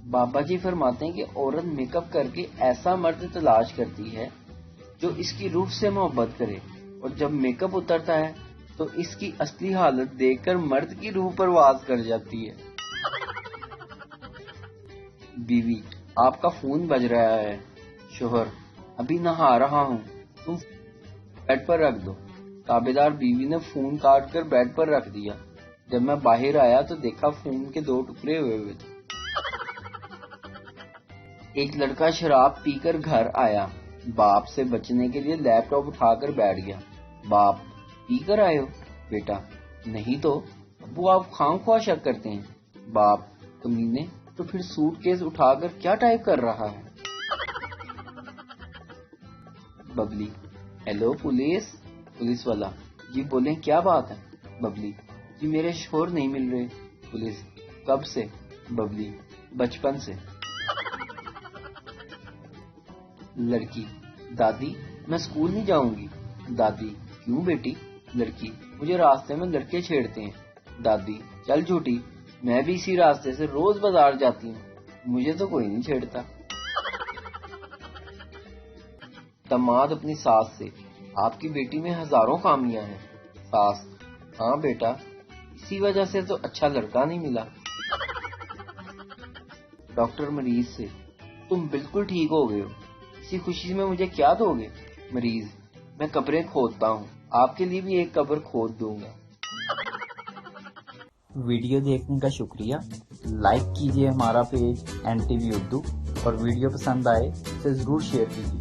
بابا جی فرماتے ہیں کہ عورت میک اپ کر کے ایسا مرد تلاش کرتی ہے جو اس کی روح سے محبت کرے، اور جب میک اپ اترتا ہے تو اس کی اصلی حالت دیکھ کر مرد کی روح پرواز کر جاتی ہے۔ بیوی: آپ کا فون بج رہا ہے۔ شوہر: ابھی نہا رہا ہوں، تم بیڈ پر رکھ دو۔ تابعدار بیوی نے فون کاٹ کر بیڈ پر رکھ دیا۔ جب میں باہر آیا تو دیکھا فون کے 2 ٹکڑے ہوئے تھے۔ ایک لڑکا شراب پی کر گھر آیا، باپ سے بچنے کے لیے لیپ ٹاپ اٹھا کر بیٹھ گیا۔ باپ: پی کر آئے ہو؟ بیٹا: نہیں تو ابو، آپ خواہ خواہ شک کرتے ہیں۔ باپ: کمینے، تو پھر سوٹ کیس اٹھا کر کیا ٹائپ کر رہا ہے؟ ببلی: ہیلو پولیس۔ پولیس والا: جی بولیں، کیا بات ہے؟ ببلی: جی میرے شوہر نہیں مل رہے۔ پولیس: کب سے؟ ببلی: بچپن سے۔ لڑکی: دادی میں اسکول نہیں جاؤں گی۔ دادی: کیوں بیٹی؟ لڑکی: مجھے راستے میں لڑکے چھیڑتے ہیں۔ دادی: چل جھوٹی، میں بھی اسی راستے سے روز بازار جاتی ہوں، مجھے تو کوئی نہیں چھیڑتا۔ داماد اپنی ساس سے: آپ کی بیٹی میں ہزاروں خامیاں ہیں۔ ساس: ہاں بیٹا، اسی وجہ سے تو اچھا لڑکا نہیں ملا۔ ڈاکٹر مریض سے: تم بالکل ٹھیک ہو گئے ہو، اسی خوشی میں مجھے کیا دو گے؟ مریض: میں قبریں کھودتا ہوں، آپ کے لیے بھی ایک قبر کھود دوں گا۔ ویڈیو دیکھنے کا شکریہ۔ لائک کیجیے ہمارا پیج NTV اردو، اور ویڈیو پسند آئے تو ضرور شیئر کیجیے۔